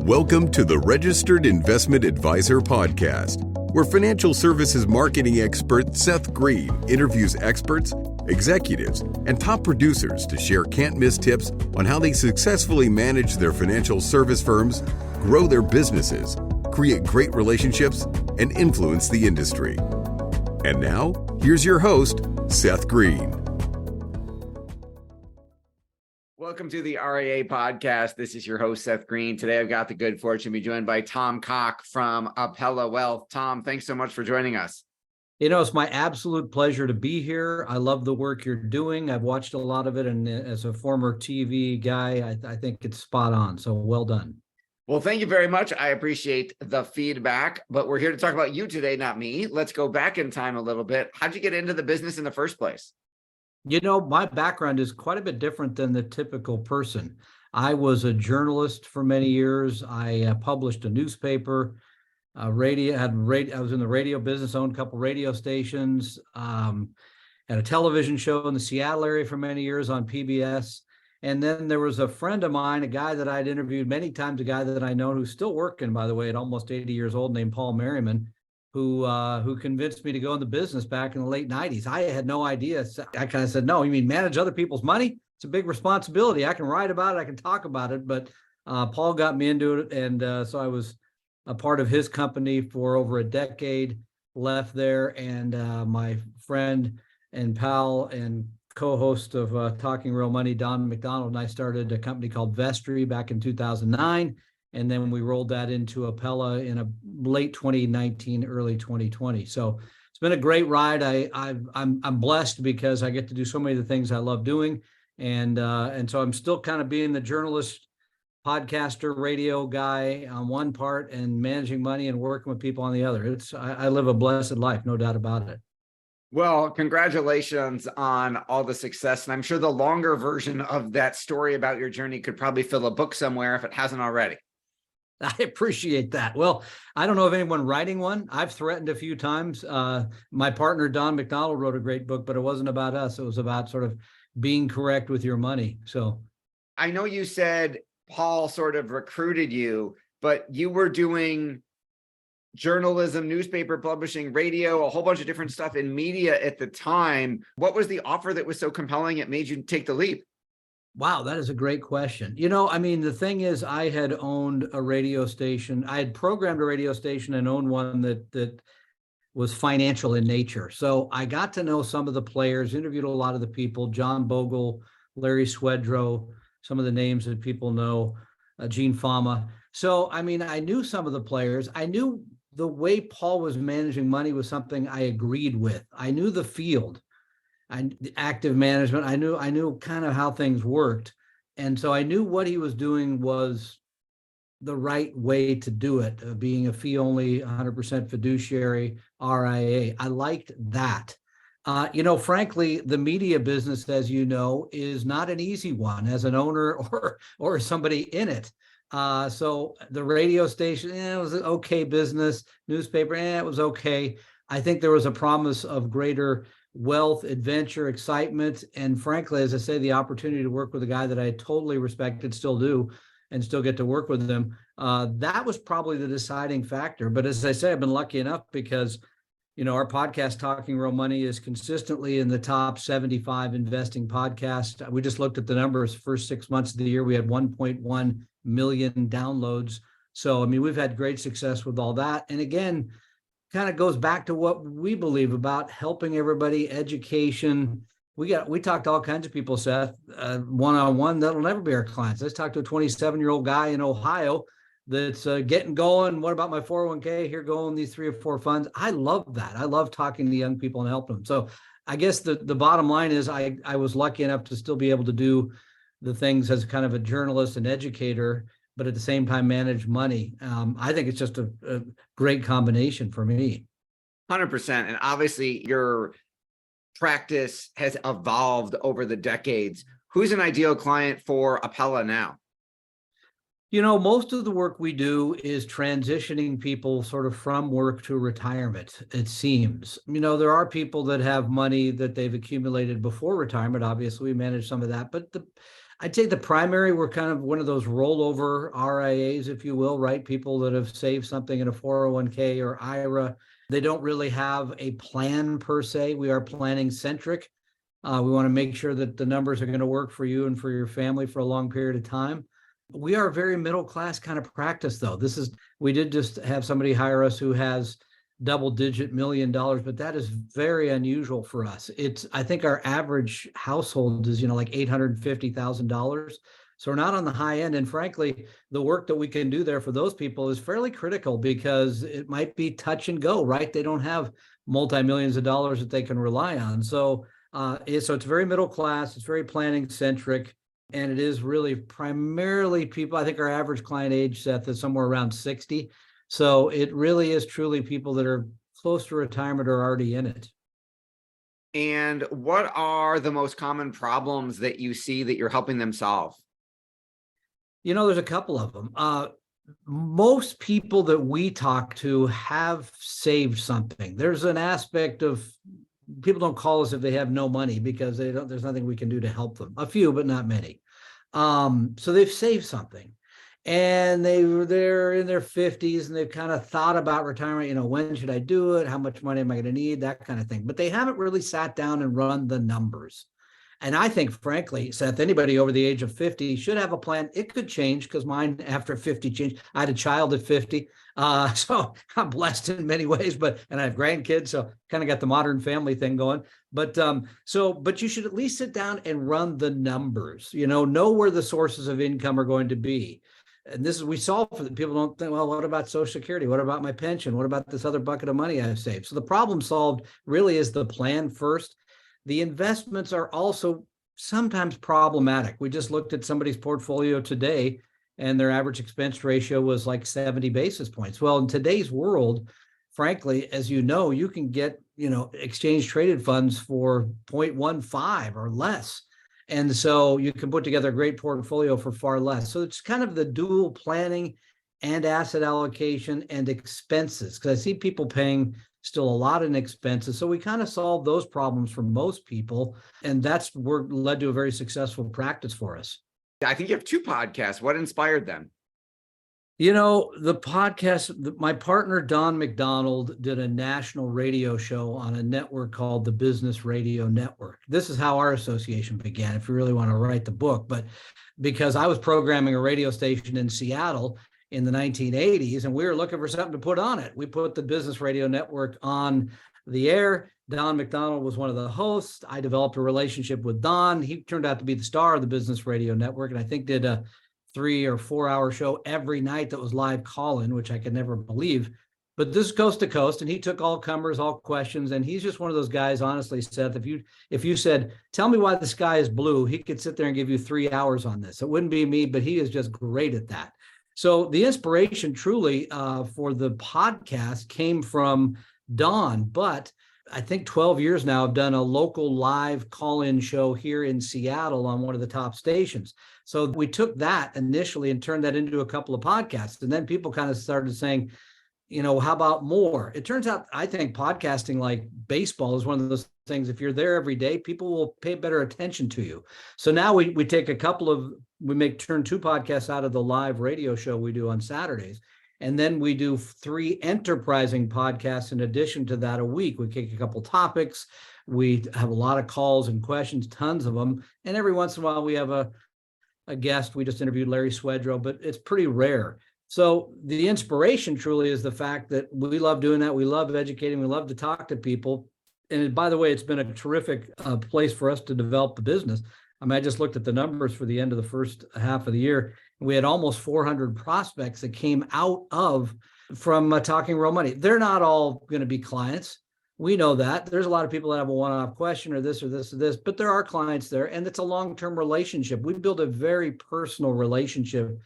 Welcome to the Registered Investment Advisor Podcast, where financial services marketing expert Seth Green interviews experts, executives, and top producers to share can't-miss tips on how they successfully manage their financial service firms, grow their businesses, create great relationships, and influence the industry. And now, here's your host, Seth Green. Welcome to the RIA podcast. This is your host, Seth Green. Today, I've got the good fortune to be joined by Tom Koch from Apella Wealth. Tom, thanks so much for joining us. You know, it's my absolute pleasure to be here. I love the work you're doing. I've watched a lot of it, and as a former TV guy, I think it's spot on. So well done. Well, thank you very much. I appreciate the feedback, but we're here to talk about you today, not me. Let's go back in time a little bit. How'd you get into the business in the first place? You know, my background is quite a bit different than the typical person. I was a journalist for many years. I published a newspaper, I was in the radio business, owned a couple radio stations, had a television show in the Seattle area for many years on PBS. And then there was a friend of mine, a guy that I'd interviewed many times, a guy that I know who's still working, by the way, at almost 80 years old, named Paul Merriman, who convinced me to go in the business back in the late 90s. I had no idea. I kind of said, no, you mean manage other people's money? It's a big responsibility. I can write about it. I can talk about it. But Paul got me into it. And so I was a part of his company for over a decade, left there. And my friend and pal and co-host of Talking Real Money, Don McDonald, and I started a company called Vestory back in 2009. And then we rolled that into Apella in a late 2019, early 2020. So it's been a great ride. I'm blessed because I get to do so many of the things I love doing. And so I'm still kind of being the journalist, podcaster, radio guy on one part and managing money and working with people on the other. I live a blessed life, no doubt about it. Well, congratulations on all the success. And I'm sure the longer version of that story about your journey could probably fill a book somewhere if it hasn't already. I appreciate that. Well, I don't know of anyone writing one. I've threatened a few times. My partner, Don McDonald, wrote a great book, but it wasn't about us. It was about sort of being correct with your money. So I know you said Paul sort of recruited you, but you were doing journalism, newspaper publishing, radio, a whole bunch of different stuff in media at the time. What was the offer that was so compelling it made you take the leap? Wow, that is a great question. You know, I mean, the thing is, I had owned a radio station. I had programmed a radio station and owned one that was financial in nature. So I got to know some of the players, interviewed a lot of the people, John Bogle, Larry Swedroe, some of the names that people know, Gene Fama. So, I mean, I knew some of the players. I knew the way Paul was managing money was something I agreed with. I knew the field. Active management. I knew kind of how things worked. And so I knew what he was doing was the right way to do it, being a fee only 100% fiduciary RIA. I liked that. You know, frankly, the media business, as you know, is not an easy one as an owner or somebody in it. So the radio station, it was an okay business. Newspaper, it was okay. I think there was a promise of greater wealth, adventure, excitement, and frankly, as I say, the opportunity to work with a guy that I totally respected, still do, and still get to work with him. That was probably the deciding factor. But as I say, I've been lucky enough because, you know, our podcast, Talking Real Money, is consistently in the top 75 investing podcasts. We just looked at the numbers. First 6 months of the year, we had 1.1 million downloads. So, I mean, we've had great success with all that. And again, kind of goes back to what we believe about helping everybody, education. We talked to all kinds of people, Seth, one-on-one. That'll never be our clients. Let's talk to a 27-year-old guy in Ohio that's getting going. What about my 401k? Here going these 3 or 4 funds. I love that. I love talking to young people and helping them. So I guess the bottom line is I was lucky enough to still be able to do the things as kind of a journalist and educator, but at the same time manage money. I think it's just a great combination for me. 100%. And obviously your practice has evolved over the decades. Who's an ideal client for Apella now? You know, most of the work we do is transitioning people sort of from work to retirement, it seems. You know, there are people that have money that they've accumulated before retirement. Obviously, we manage some of that. But I'd say the primary, we're kind of one of those rollover RIAs, if you will, right? People that have saved something in a 401k or IRA. They don't really have a plan per se. We are planning centric. We want to make sure that the numbers are going to work for you and for your family for a long period of time. We are a very middle class kind of practice, though. We did just have somebody hire us who has double-digit $1 million, but that is very unusual for us. I think our average household is, like $850,000. So we're not on the high end. And frankly, the work that we can do there for those people is fairly critical because it might be touch and go, right? They don't have multi-millions of dollars that they can rely on. So it's very middle class. It's very planning centric. And it is really primarily people. I think our average client age, Seth, is somewhere around 60. So it really is truly people that are close to retirement or already in it. And what are the most common problems that you see that you're helping them solve? There's a couple of them. Most people that we talk to have saved something. There's an aspect of people don't call us if they have no money because there's nothing we can do to help them. A few, but not many. So they've saved something. And they're in their 50s and they've kind of thought about retirement, when should I do it? How much money am I going to need? That kind of thing. But they haven't really sat down and run the numbers. And I think, frankly, Seth, anybody over the age of 50 should have a plan. It could change because mine after 50 changed. I had a child at 50. So I'm blessed in many ways, and I have grandkids. So kind of got the modern family thing going. But you should at least sit down and run the numbers, know where the sources of income are going to be. And we solve for people don't think, well, what about Social Security? What about my pension? What about this other bucket of money I've saved? So the problem solved really is the plan first. The investments are also sometimes problematic. We just looked at somebody's portfolio today and their average expense ratio was like 70 basis points. Well, in today's world, frankly, as you know, you can get, exchange traded funds for 0.15 or less. And so you can put together a great portfolio for far less. So it's kind of the dual planning and asset allocation and expenses, because I see people paying still a lot in expenses. So we kind of solve those problems for most people. And that's led to a very successful practice for us. I think you have 2 podcasts. What inspired them? The podcast, my partner, Don McDonald, did a national radio show on a network called the Business Radio Network. This is how our association began, if you really want to write the book. But because I was programming a radio station in Seattle in the 1980s, and we were looking for something to put on it, we put the Business Radio Network on the air. Don McDonald was one of the hosts. I developed a relationship with Don. He turned out to be the star of the Business Radio Network, and I think did a 3 or 4 hour show every night that was live call-in, which I could never believe. But this is coast to coast, and he took all comers, all questions, and he's just one of those guys, honestly, Seth, if you said, tell me why the sky is blue, he could sit there and give you 3 hours on this. It wouldn't be me, but he is just great at that. So the inspiration truly for the podcast came from Don, but I think 12 years now, I've done a local live call-in show here in Seattle on one of the top stations. So we took that initially and turned that into a couple of podcasts. And then people kind of started saying, how about more? It turns out, I think podcasting, like baseball, is one of those things. If you're there every day, people will pay better attention to you. So now we take turn 2 podcasts out of the live radio show we do on Saturdays. And then we do 3 enterprising podcasts in addition to that a week. We take a couple topics. We have a lot of calls and questions, tons of them. And every once in a while we have a guest. We just interviewed Larry Swedrow, but it's pretty rare. So the inspiration truly is the fact that we love doing that. We love educating. We love to talk to people. And by the way, it's been a terrific place for us to develop the business. I just looked at the numbers for the end of the first half of the year. We had almost 400 prospects that came from Talking Real Money. They're not all going to be clients. We know that. There's a lot of people that have a one-off question or this or this or this, but there are clients there, and it's a long-term relationship. We build a very personal relationship,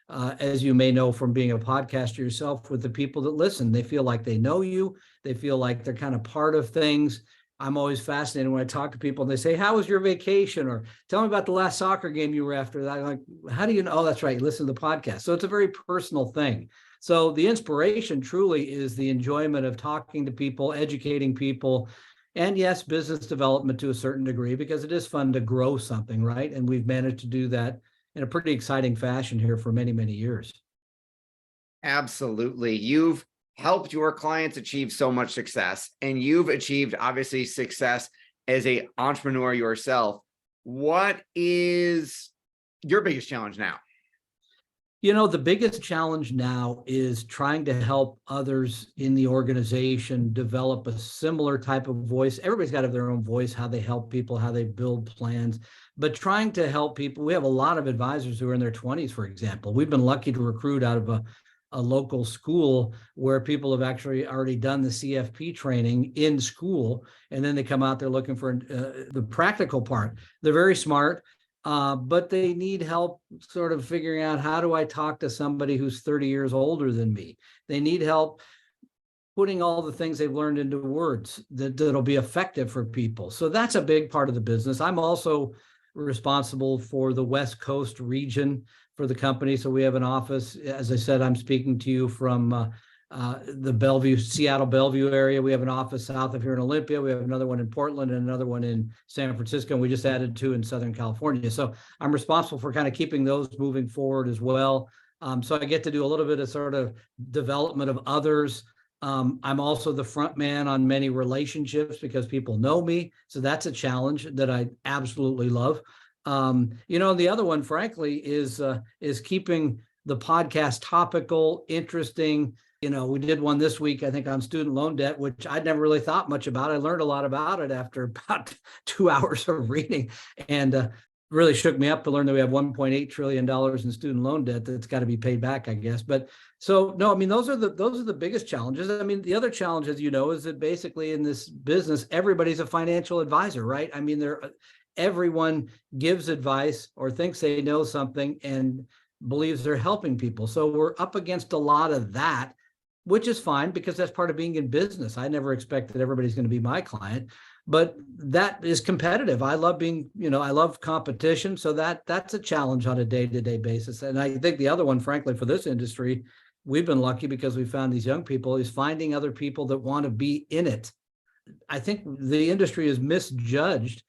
as you may know from being a podcaster yourself, with the people that listen. They feel like they know you. They feel like they're kind of part of things. I'm always fascinated when I talk to people and they say, how was your vacation? Or tell me about the last soccer game you were after. I'm like, how do you know? Oh, that's right. You listen to the podcast. So it's a very personal thing. So the inspiration truly is the enjoyment of talking to people, educating people, And yes, business development to a certain degree, because it is fun to grow something, right? And we've managed to do that in a pretty exciting fashion here for many, many years. Absolutely. You've helped your clients achieve so much success, and you've achieved obviously success as an entrepreneur yourself. What is your biggest challenge now? The biggest challenge now is trying to help others in the organization develop a similar type of voice. Everybody's got to have their own voice, how they help people, how they build plans, but trying to help people. We have a lot of advisors who are in their 20s, for example. We've been lucky to recruit out of a local school where people have actually already done the CFP training in school, and then they come out there looking for the practical part. They're very smart. But they need help sort of figuring out, how do I talk to somebody who's 30 years older than me? They need help putting all the things they've learned into words that'll be effective for people. So that's a big part of the business. I'm also responsible for the West Coast region for the company. So we have an office. As I said, I'm speaking to you from the Seattle Bellevue area. We have an office south of here in Olympia. We have another one in Portland and another one in San Francisco. And we just added 2 in Southern California. So I'm responsible for kind of keeping those moving forward as well. So I get to do a little bit of sort of development of others. I'm also the front man on many relationships because people know me. So that's a challenge that I absolutely love. The other one, frankly, is keeping the podcast topical, interesting. We did one this week, I think, on student loan debt, which I'd never really thought much about. I learned a lot about it after about 2 hours of reading, and really shook me up to learn that we have $1.8 trillion in student loan debt that's got to be paid back, I guess. But so, no, I mean, those are the biggest challenges. I mean, the other challenge, as you know, is that basically in this business, everybody's a financial advisor, right? I mean, everyone gives advice or thinks they know something and believes they're helping people. So we're up against a lot of that, which is fine because that's part of being in business. I never expect that everybody's going to be my client, but that is competitive. I love I love competition. So that's a challenge on a day-to-day basis. And I think the other one, frankly, for this industry, we've been lucky because we found these young people, is finding other people that want to be in it. I think the industry is misjudged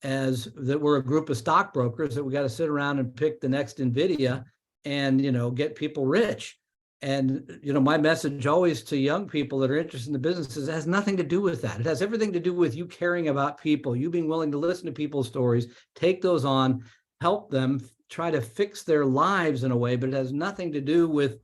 as that we're a group of stockbrokers that we got to sit around and pick the next NVIDIA and, get people rich. And, my message always to young people that are interested in the business is it has nothing to do with that. It has everything to do with you caring about people, you being willing to listen to people's stories, take those on, help them, try to fix their lives in a way, but it has nothing to do with,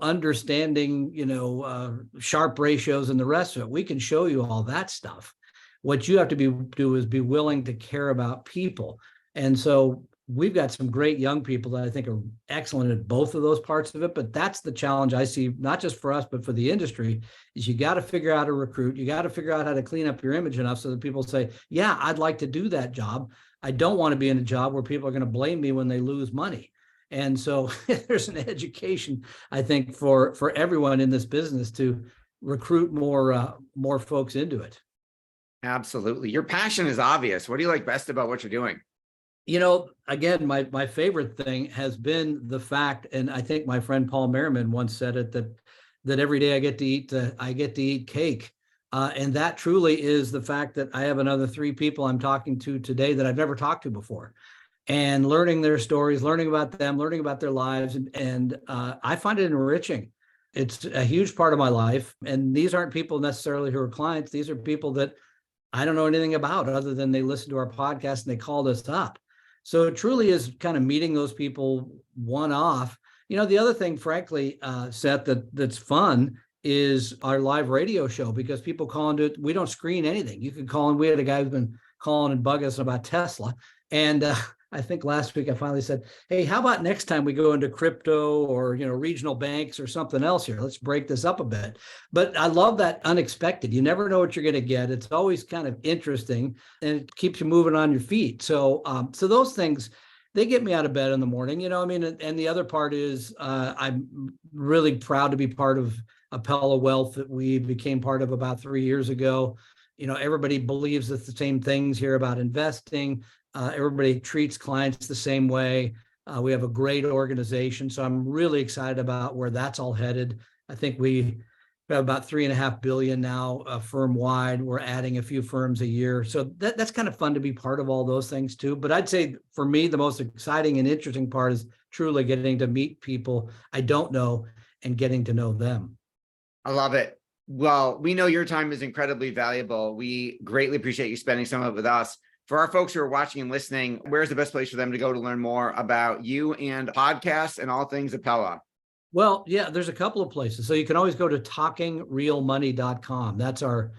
understanding, sharp ratios and the rest of it. We can show you all that stuff. What you have to do is be willing to care about people. And so we've got some great young people that I think are excellent at both of those parts of it, but that's the challenge I see, not just for us, but for the industry, is you got to figure out how to recruit. You got to figure out how to clean up your image enough so that people say, yeah, I'd like to do that job. I don't want to be in a job where people are going to blame me when they lose money. And so there's an education, I think, for everyone in this business to recruit more folks into it. Absolutely. Your passion is obvious. What do you like best about what you're doing? Again, my favorite thing has been the fact, and I think my friend Paul Merriman once said it, that every day I get to eat cake. And that truly is the fact that I have another 3 people I'm talking to today that I've never talked to before, and learning their stories, learning about them, learning about their lives. And I find it enriching. It's a huge part of my life. And these aren't people necessarily who are clients. These are people that I don't know anything about other than they listened to our podcast and they called us up. So it truly is kind of meeting those people one-off. The other thing, frankly, Seth, that's fun is our live radio show, because people call into it. We don't screen anything. You can call in. We had a guy who's been calling and bugging us about Tesla. And I think last week I finally said, hey, how about next time we go into crypto or, regional banks or something else here? Let's break this up a bit. But I love that unexpected. You never know what you're going to get. It's always kind of interesting, and it keeps you moving on your feet. So, so those things, they get me out of bed in the morning, and the other part is I'm really proud to be part of Apella Wealth that we became part of about 3 years ago. Everybody believes the same things here about investing. Everybody treats clients the same way. We have a great organization, so I'm really excited about where that's all headed. I think we We have about 3.5 billion now firm wide. We're adding a few firms a year. So that's kind of fun to be part of all those things too. But I'd say for me, the most exciting and interesting part is truly getting to meet people I don't know and getting to know them. I love it. Well, we know your time is incredibly valuable. We greatly appreciate you spending some of it with us. For our folks who are watching and listening, where's the best place for them to go to learn more about you and podcasts and all things Apella? Well, yeah, there's a couple of places. So you can always go to talkingrealmoney.com. That's our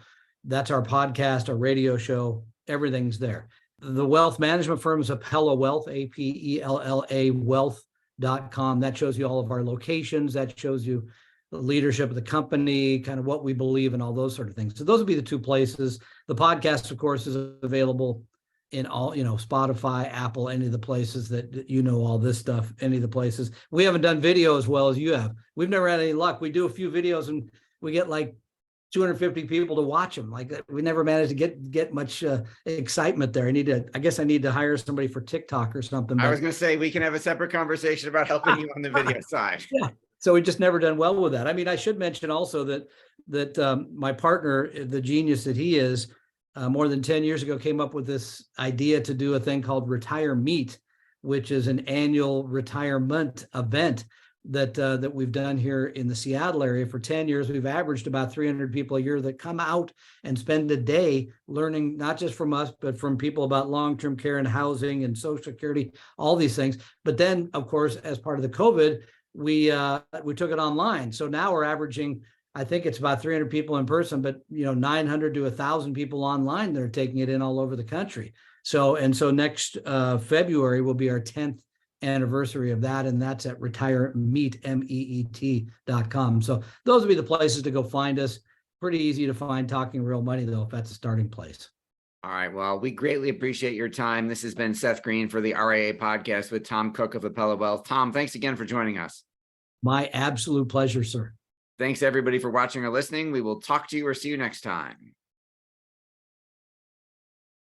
podcast, our radio show. Everything's there. The wealth management firm is Apella Wealth, Apella Wealth.com. That shows you all of our locations. That shows you the leadership of the company, kind of what we believe and all those sort of things. So those would be the two places. The podcast, of course, is available in all, Spotify, Apple, any of the places that all this stuff, any of the places. We haven't done video as well as you have. We've never had any luck. We do a few videos and we get like 250 people to watch them. Like we never managed to get much excitement there. I guess I need to hire somebody for TikTok or something. I was going to say, we can have a separate conversation about helping you on the video side. Yeah. So we just never done well with that. I mean, I should mention also that my partner, the genius that he is, more than 10 years ago, came up with this idea to do a thing called Retire Meet, which is an annual retirement event that we've done here in the Seattle area for 10 years. We've averaged about 300 people a year that come out and spend a day learning, not just from us, but from people about long-term care and housing and Social Security, all these things. But then, of course, as part of the COVID, we took it online. So now we're averaging, I think it's about 300 people in person, but 900 to 1,000 people online. They're taking it in all over the country. So next February will be our 10th anniversary of that, and that's at retiremeet.com. So those will be the places to go find us. Pretty easy to find Talking Real Money, though, if that's a starting place. All right. Well, we greatly appreciate your time. This has been Seth Green for the RIA podcast with Tom Cook of Apella Wealth. Tom, thanks again for joining us. My absolute pleasure, sir. Thanks, everybody, for watching or listening. We will talk to you or see you next time.